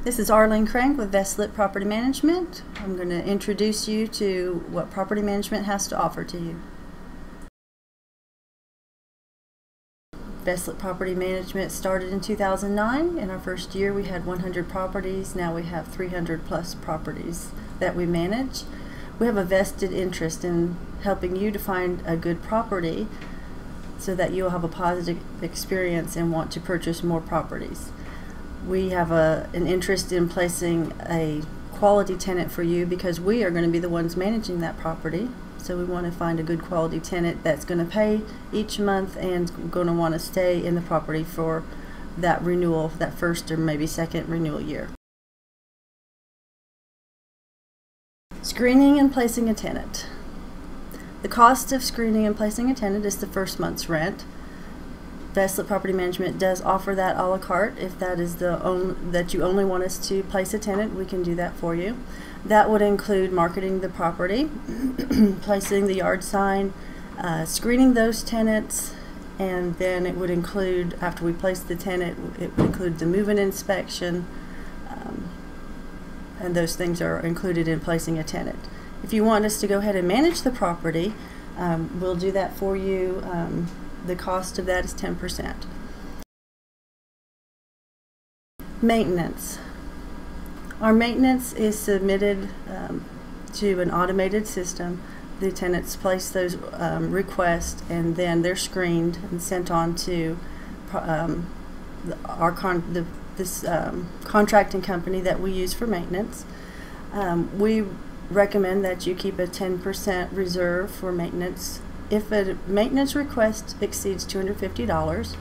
This is Arlene Crank with Vestlet Property Management. I'm going to introduce you to what property management has to offer to you. Vestlet Property Management started in 2009. In our first year we had 100 properties. Now we have 300 plus properties that we manage. We have a vested interest in helping you to find a good property so that you'll have a positive experience and want to purchase more properties. We have an interest in placing a quality tenant for you because we are going to be the ones managing that property. So we want to find a good quality tenant that's going to pay each month and going to want to stay in the property for that renewal, that first or maybe second renewal year. Screening and placing a tenant. The cost of screening and placing a tenant is the first month's rent. Vestlet Property Management does offer that a la carte. If that is that you only want us to place a tenant, we can do that for you. That would include marketing the property, placing the yard sign, screening those tenants, and then it would include, after we place the tenant, it would include the move-in inspection, and those things are included in placing a tenant. If you want us to go ahead and manage the property, we'll do that for you. The cost of that is 10%. Maintenance. Our maintenance is submitted to an automated system. The tenants place those requests, and then they're screened and sent on to this contracting company that we use for maintenance. We recommend that you keep a 10% reserve for maintenance. If a maintenance request exceeds $250,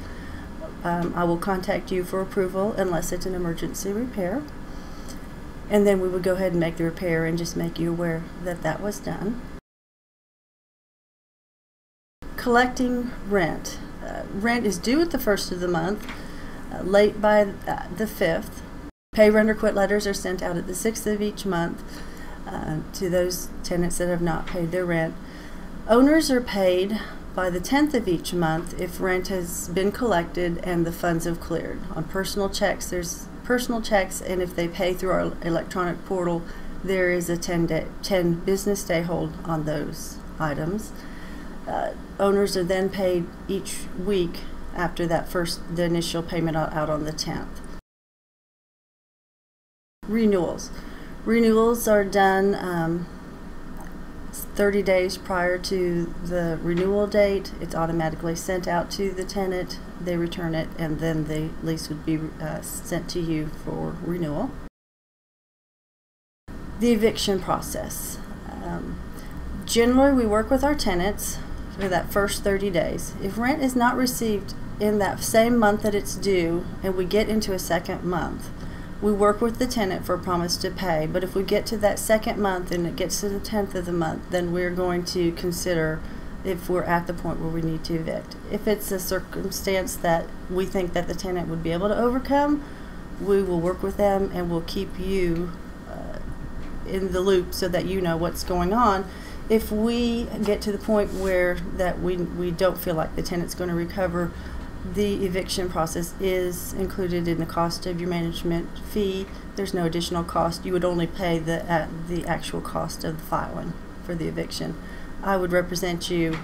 I will contact you for approval unless it's an emergency repair. And then we would go ahead and make the repair and just make you aware that that was done. Collecting rent. Rent is due at the first of the month, late by the 5th. Pay, rent, or quit letters are sent out at the 6th of each month to those tenants that have not paid their rent. Owners are paid by the 10th of each month if rent has been collected and the funds have cleared. On personal checks, there's personal checks, and if they pay through our electronic portal, there is a 10 business day hold on those items. Owners are then paid each week after the initial payment out on the 10th. Renewals. Renewals are done 30 days prior to the renewal date. It's automatically sent out to the tenant. They return it, and then the lease would be sent to you for renewal. The eviction process. Generally, we work with our tenants for that first 30 days. If rent is not received in that same month that it's due, and we get into a second month, we work with the tenant for a promise to pay. But if we get to that second month and it gets to the 10th of the month, then we're going to consider if we're at the point where we need to evict. If it's a circumstance that we think that the tenant would be able to overcome, we will work with them and we'll keep you in the loop so that you know what's going on. If we get to the point where that we don't feel like the tenant's going to recover, the eviction process is included in the cost of your management fee. There's no additional cost. You would only pay the actual cost of the filing for the eviction. I would represent you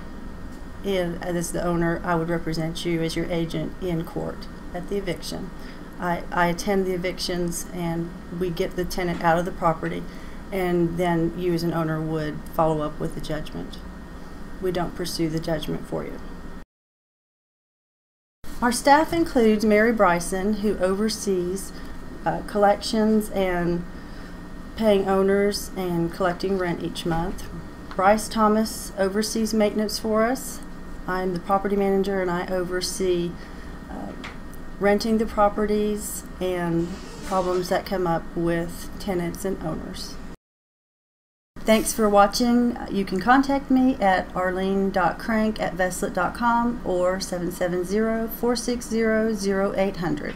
as the owner. I would represent you as your agent in court at the eviction. I attend the evictions, and we get the tenant out of the property, and then you as an owner would follow up with the judgment. We don't pursue the judgment for you. Our staff includes Mary Bryson, who oversees collections and paying owners and collecting rent each month. Bryce Thomas oversees maintenance for us. I'm the property manager, and I oversee renting the properties and problems that come up with tenants and owners. Thanks for watching. You can contact me at arlene.crank@vestlet.com or 770-460-0800.